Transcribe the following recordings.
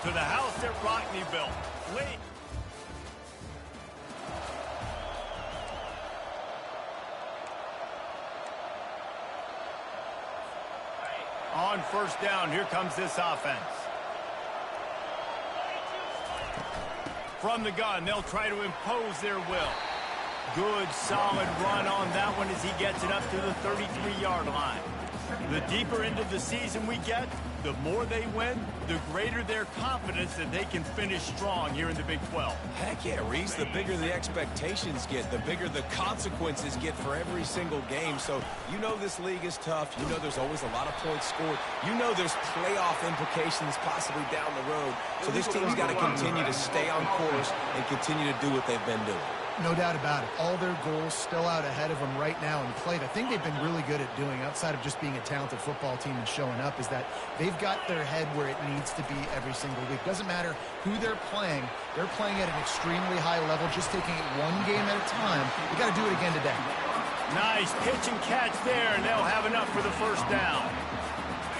to the house that Rockney built. Late. On first down, here comes this offense. From the gun, they'll try to impose their will. Good, solid run on that one as he gets it up to the 33-yard line. The deeper into the season we get, the more they win, the greater their confidence that they can finish strong here in the Big 12. Heck yeah, Reese. The bigger the expectations get, the bigger the consequences get for every single game. So you know this league is tough. You know there's always a lot of points scored. You know there's playoff implications possibly down the road. So this team's got to continue to stay on course and continue to do what they've been doing. No doubt about it. All their goals still out ahead of them right now in play. The thing they've been really good at doing, outside of just being a talented football team and showing up, is that they've got their head where it needs to be every single week. Doesn't matter who they're playing at an extremely high level, just taking it one game at a time. We got to do it again today. Nice pitch and catch there, and they'll have enough for the first down.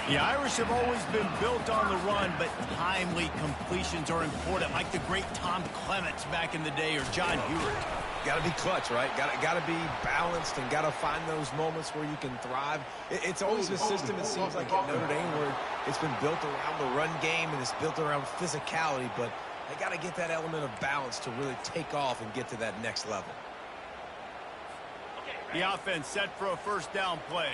The Irish have always been built on the run, but timely completions are important, like the great Tom Clements back in the day or John Hewitt. Got to be clutch, right? Got to be balanced and got to find those moments where you can thrive. It's always a system, it seems like, at Notre Dame where it's been built around the run game and it's built around physicality, but they got to get that element of balance to really take off and get to that next level. The offense set for a first down play.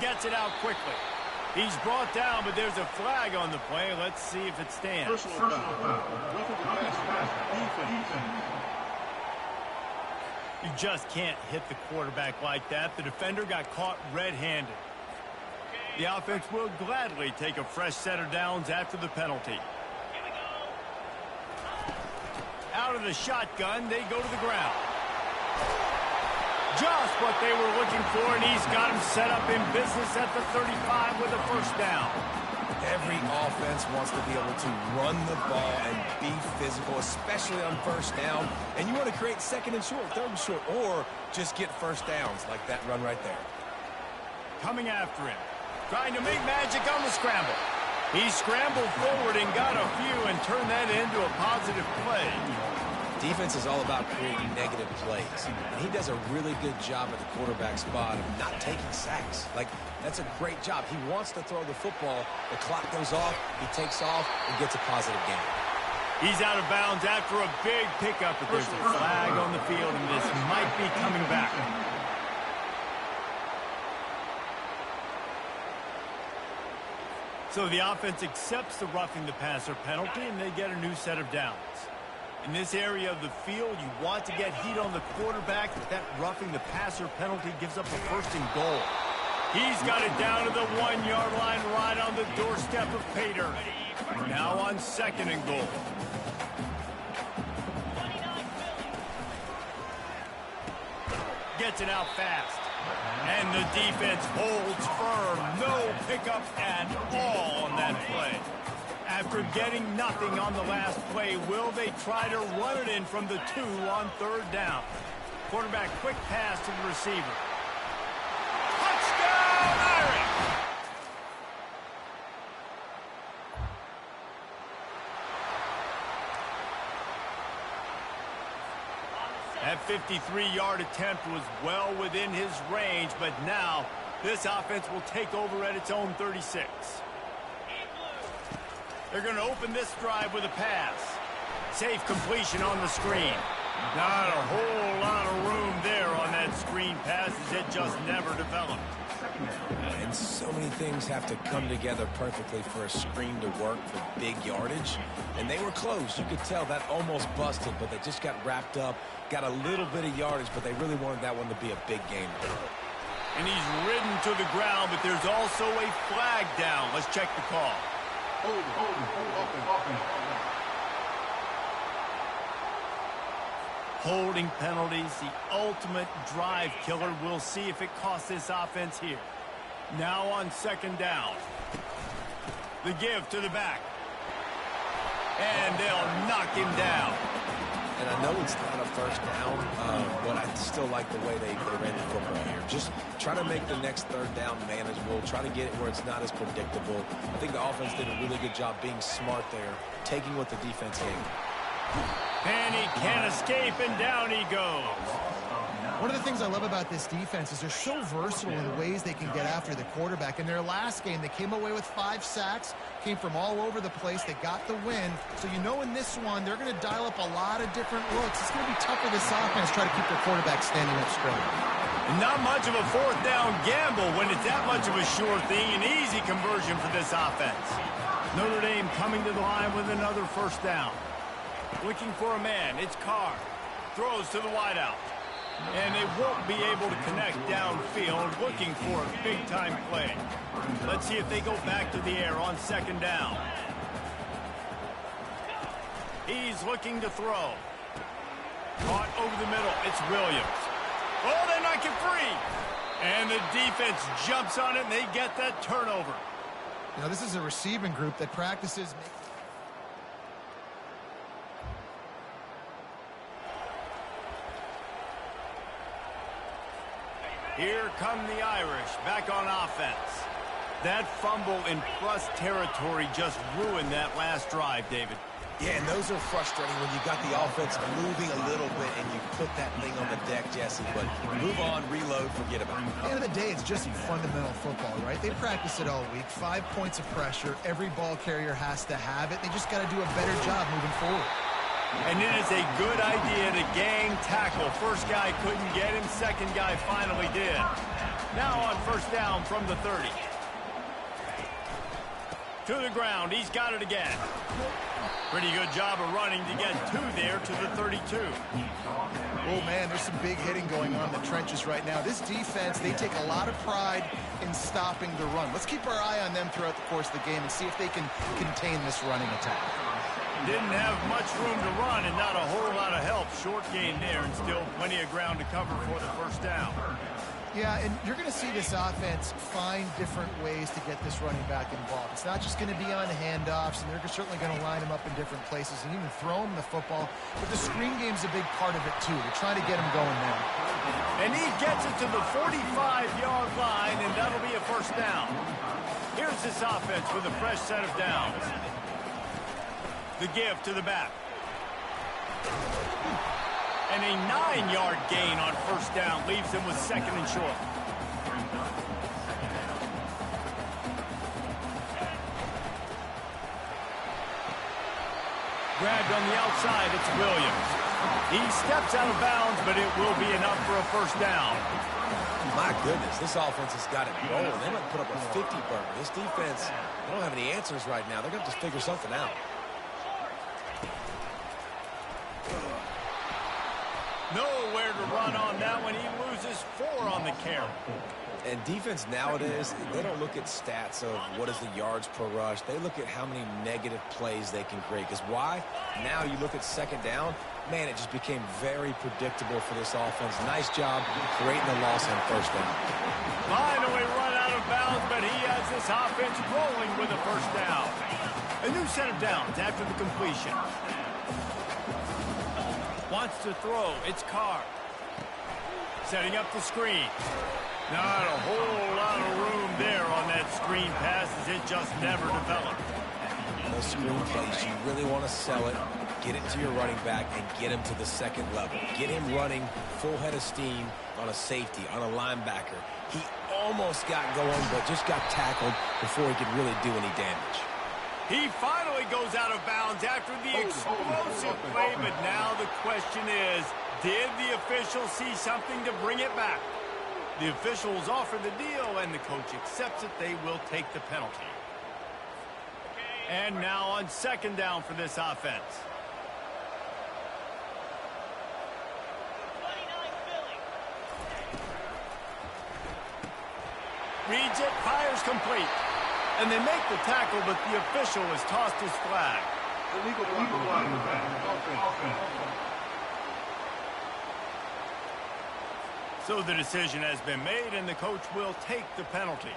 Gets it out quickly. He's brought down, but there's a flag on the play. Let's see if it stands. You just can't hit the quarterback like that. The defender got caught red-handed. The offense will gladly take a fresh set of downs after the penalty. Out of the shotgun, they go to the ground. Just what they were looking for, and he's got him set up in business at the 35 with a first down. Every offense wants to be able to run the ball and be physical, especially on first down. And you want to create second and short, third and short, or just get first downs like that run right there. Coming after him, trying to make magic on the scramble. He scrambled forward and got a few and turned that into a positive play. Defense is all about creating negative plays. And he does a really good job at the quarterback spot of not taking sacks. Like, that's a great job. He wants to throw the football. The clock goes off, he takes off, and gets a positive gain. He's out of bounds after a big pickup, but there's a flag on the field, and this might be coming back. So the offense accepts the roughing the passer penalty, and they get a new set of downs. In this area of the field, you want to get heat on the quarterback, but that roughing the passer penalty gives up a first and goal. He's got it down to the 1-yard line right on the doorstep of Pater. Now on second and goal. Gets it out fast. And the defense holds firm. No pickup at all on that play. After getting nothing on the last play, will they try to run it in from the 2 on third down? Quarterback quick pass to the receiver. Touchdown, Irish! That 53-yard attempt was well within his range, but now this offense will take over at its own 36. They're going to open this drive with a pass. Safe completion on the screen. Not a whole lot of room there on that screen pass as it just never developed. And so many things have to come together perfectly for a screen to work for big yardage. And they were close. You could tell that almost busted, but they just got wrapped up, got a little bit of yardage, but they really wanted that one to be a big game. And he's ridden to the ground, but there's also a flag down. Let's check the call. Holding penalties, the ultimate drive killer. We'll see if it costs this offense here. Now on second down. The give to the back. And they'll knock him down. And I know it's not a first down, but I still like the way they ran the football here. Just try to make the next third down manageable. try to get it where it's not as predictable. I think the offense did a really good job being smart there, taking what the defense gave. And he can't escape, and down he goes. One of the things I love about this defense is they're so versatile in the ways they can get after the quarterback. In their last game, they came away with 5 sacks, came from all over the place. They got the win. So you know in this one, they're going to dial up a lot of different looks. It's going to be tough for this offense to try to keep their quarterback standing up straight. Not much of a fourth down gamble when it's that much of a sure thing. An easy conversion for this offense. Notre Dame coming to the line with another first down. Looking for a man. It's Carr. Throws to the wideout. And they won't be able to connect downfield, looking for a big-time play. Let's see if they go back to the air on second down. He's looking to throw. Caught over the middle. It's Williams. Oh, they knock it free. And the defense jumps on it, and they get that turnover. Now, this is a receiving group that practices... Here come the Irish back on offense. That fumble in plus territory just ruined that last drive, David. Yeah, and those are frustrating when you got the offense moving a little bit and you put that thing on the deck, Jesse. But move on, reload, forget about it. At the end of the day, it's just fundamental football, right? They practice it all week. 5 points of pressure. Every ball carrier has to have it. They just got to do a better job moving forward. And it is a good idea to gang tackle. First guy couldn't get him. Second guy finally did. Now on first down from the 30. To the ground. He's got it again. Pretty good job of running to get 2 there to the 32. Oh, man, there's some big hitting going on in the trenches right now. This defense, they take a lot of pride in stopping the run. Let's keep our eye on them throughout the course of the game and see if they can contain this running attack. Didn't have much room to run and not a whole lot of help. Short gain there and still plenty of ground to cover for the first down. Yeah, and you're going to see this offense find different ways to get this running back involved. It's not just going to be on handoffs, and they're certainly going to line him up in different places and even throw him the football. But the screen game's a big part of it, too. They're trying to get him going now. And he gets it to the 45-yard line, and that'll be a first down. Here's this offense with a fresh set of downs. The give to the back. And a 9-yard gain on first down leaves him with second and short. Grabbed on the outside, it's Williams. He steps out of bounds, but it will be enough for a first down. My goodness, this offense has got it rolling. They might put up a 50-burger. This defense, they don't have any answers right now. They're going to have to figure something out. Nowhere to run on that one. He loses 4 on the carry. And defense nowadays, they don't look at stats of what is the yards per rush. They look at how many negative plays they can create. Because why? Now you look at second down, man, it just became very predictable for this offense. Nice job creating the loss on first down. Finally run out of bounds, but he has this offense rolling with a first down. A new set of downs after the completion. Wants to throw. It's Carr. Setting up the screen. Not a whole lot of room there on that screen pass as it just never developed. Those screen plays, you really want to sell it, get it to your running back, and get him to the second level. Get him running full head of steam on a safety, on a linebacker. He almost got going, but just got tackled before he could really do any damage. He finally goes out of bounds after the explosive play, but now the question is, did the official see something to bring it back? The officials offer the deal, and the coach accepts it. They will take the penalty. And now on second down for this offense. Reads it, fires complete. And they make the tackle, but the official has tossed his flag. Illegal flag. So the decision has been made, and the coach will take the penalty.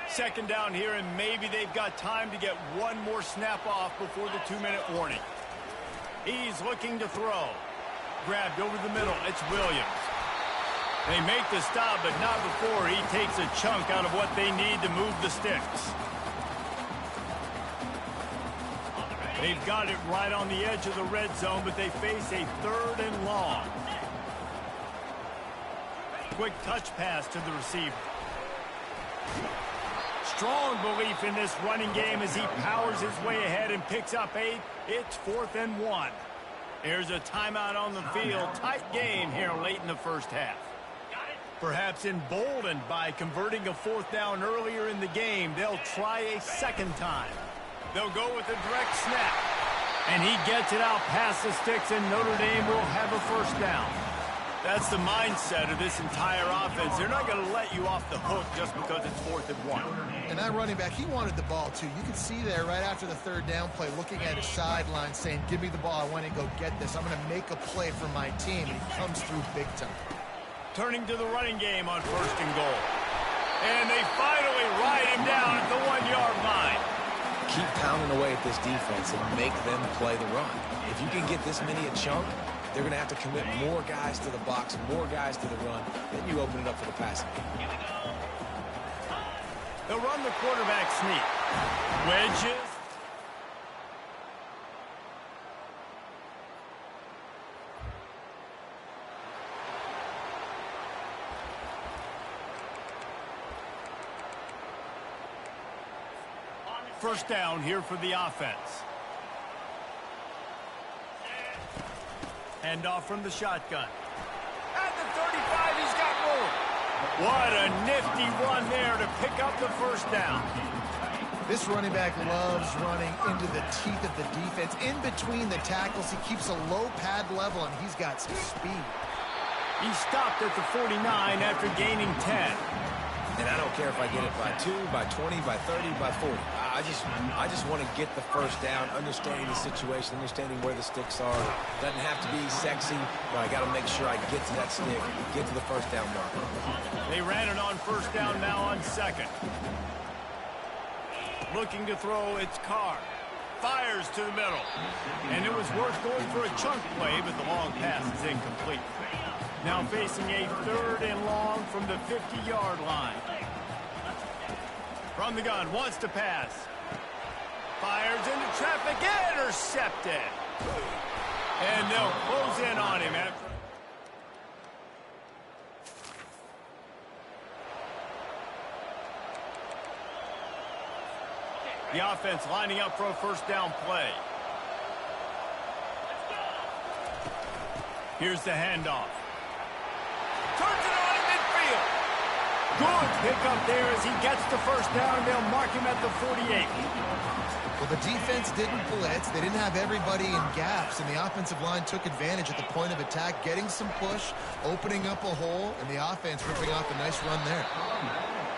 Second down here, and maybe they've got time to get one more snap off before the 2-minute warning. He's looking to throw. Grabbed over the middle. It's Williams. They make the stop, but not before he takes a chunk out of what they need to move the sticks. They've got it right on the edge of the red zone, but they face a 3rd and long. Quick touch pass to the receiver. Strong belief in this running game as he powers his way ahead and picks up 8. It's 4th and 1. There's a timeout on the field. Tight game here late in the first half. Perhaps emboldened by converting a 4th down earlier in the game, they'll try a 2nd time. They'll go with a direct snap. And he gets it out past the sticks, and Notre Dame will have a 1st down. That's the mindset of this entire offense. They're not going to let you off the hook just because it's 4th and 1. And that running back, he wanted the ball too. You can see there right after the 3rd down play, looking at his sideline saying, give me the ball, I want to go get this. I'm going to make a play for my team, and he comes through big time. Turning to the running game on 1st and goal. And they finally ride him down at the 1-yard line. Keep pounding away at this defense and make them play the run. If you can get this many a chunk, they're going to have to commit more guys to the box, more guys to the run. Then you open it up for the passing game. They'll run the quarterback sneak. Wedges. First down here for the offense. Hand off from the shotgun. At the 35, he's got room. What a nifty run there to pick up the 1st down. This running back loves running into the teeth of the defense. In between the tackles, he keeps a low pad level, and he's got some speed. He stopped at the 49 after gaining 10. And I don't care if I get it by 2, by 20, by 30, by 40. I just want to get the 1st down, understanding the situation, understanding where the sticks are. Doesn't have to be sexy, but I got to make sure I get to that stick, get to the 1st down marker. They ran it on 1st down, now on 2nd. Looking to throw, it's Carr. Fires to the middle. And it was worth going for a chunk play, but the long pass is incomplete. Now facing a 3rd and long from the 50-yard line. From the gun, wants to pass. Fires into traffic, intercepted. And they'll close in on him after. The offense lining up for a 1st down play. Here's the handoff. Turns it on in midfield. Good pickup there as he gets the 1st down. They'll mark him at the 48. Well, the defense didn't blitz. They didn't have everybody in gaps, and the offensive line took advantage at the point of attack, getting some push, opening up a hole, and the offense ripping off a nice run there.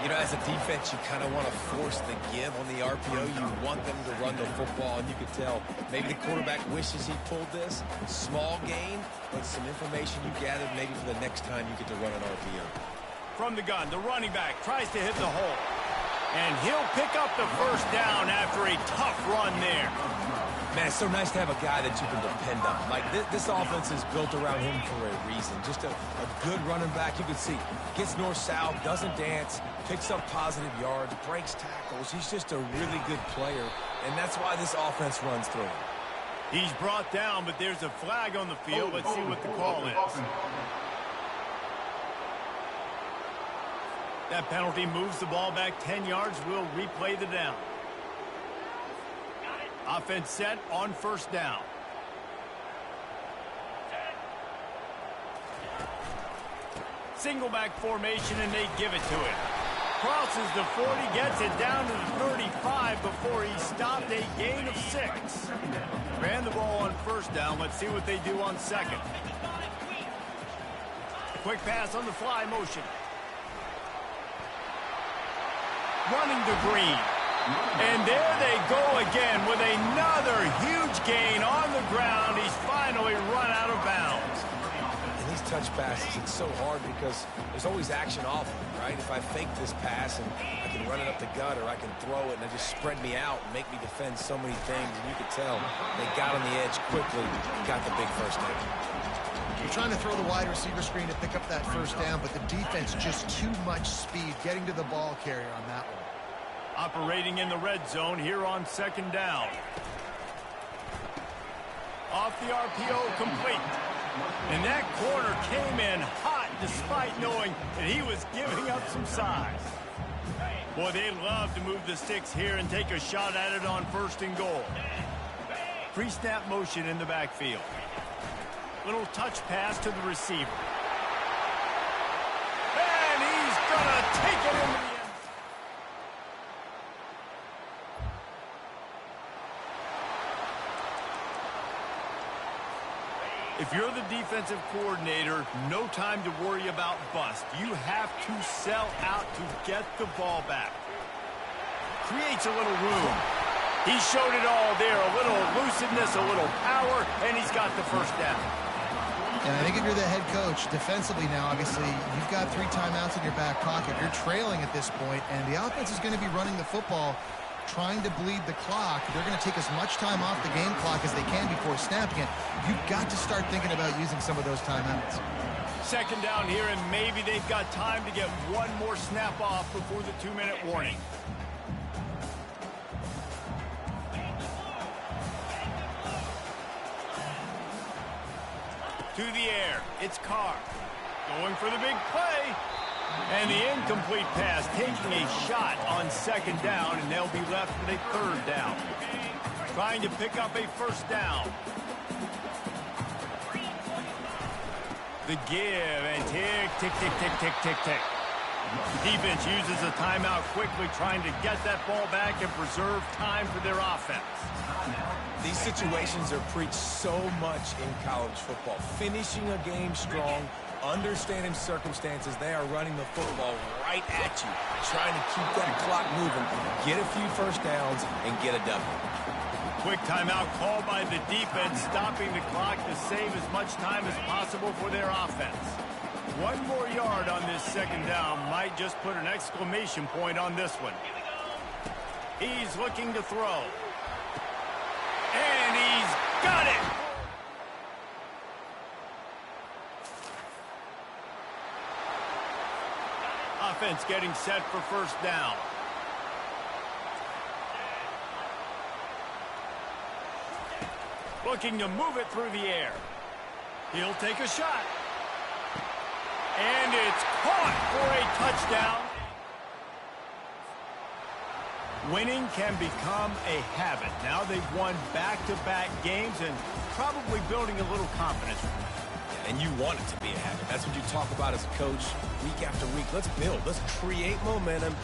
You know, as a defense, you kind of want to force the give on the RPO. You want them to run the football, and you can tell maybe the quarterback wishes he pulled this. Small gain, but some information you gathered maybe for the next time you get to run an RPO. From the gun, the running back tries to hit the hole. And he'll pick up the 1st down after a tough run there. Man, it's so nice to have a guy that you can depend on. Like, this offense is built around him for a reason. Just a good running back. You can see, gets north-south, doesn't dance, picks up positive yards, breaks tackles. He's just a really good player, and that's why this offense runs through him. He's brought down, but there's a flag on the field. Let's see what the call is. That penalty moves the ball back 10 yards. We'll replay the down. Offense set on 1st down. Single back formation, and they give it to him. Crosses the 40, gets it down to the 35 before he stopped, a gain of 6. Ran the ball on 1st down. Let's see what they do on 2nd. Quick pass on the fly motion. Running to Green. And there they go again with another huge gain on the ground. He's finally run out of bounds. And these touch passes, it's so hard because there's always action off them, right? If I fake this pass and I can run it up the gut, or I can throw it and it just spread me out and make me defend so many things. And you could tell they got on the edge quickly and got the big 1st down. They're trying to throw the wide receiver screen to pick up that first down, but the defense just too much speed getting to the ball carrier on that one. Operating in the red zone here on second down. Off the RPO, complete. And that corner came in hot despite knowing that he was giving up some size. Boy, they love to move the sticks here and take a shot at it on first and goal. Pre-snap motion in the backfield. Little touch pass to the receiver. And he's going to take it into the end. If you're the defensive coordinator, no time to worry about bust. You have to sell out to get the ball back. Creates a little room. He showed it all there. A little elusiveness, a little power, and he's got the first down. And I think if you're the head coach, defensively now, obviously, you've got 3 timeouts in your back pocket. You're trailing at this point, and the offense is going to be running the football, trying to bleed the clock. They're going to take as much time off the game clock as they can before snapping it. You've got to start thinking about using some of those timeouts. Second down here, and maybe they've got time to get one more snap off before the 2-minute warning. To the air, it's Carr. Going for the big play. And the incomplete pass, taking a shot on second down, and they'll be left with a third down. Trying to pick up a first down. The give, and tick, tick, tick, tick, tick, tick, tick. The defense uses a timeout quickly, trying to get that ball back and preserve time for their offense. These situations are preached so much in college football. Finishing a game strong, understanding circumstances. They are running the football right at you, trying to keep that clock moving, get a few first downs, and get a W. Quick timeout called by the defense, stopping the clock to save as much time as possible for their offense. One more yard on this second down might just put an exclamation point on this one. He's looking to throw. And he's got it! Offense getting set for first down. Looking to move it through the air. He'll take a shot. And it's caught for a touchdown. Winning can become a habit. Now they've won back-to-back games and probably building a little confidence. And you want it to be a habit. That's what you talk about as a coach week after week. Let's build. Let's create momentum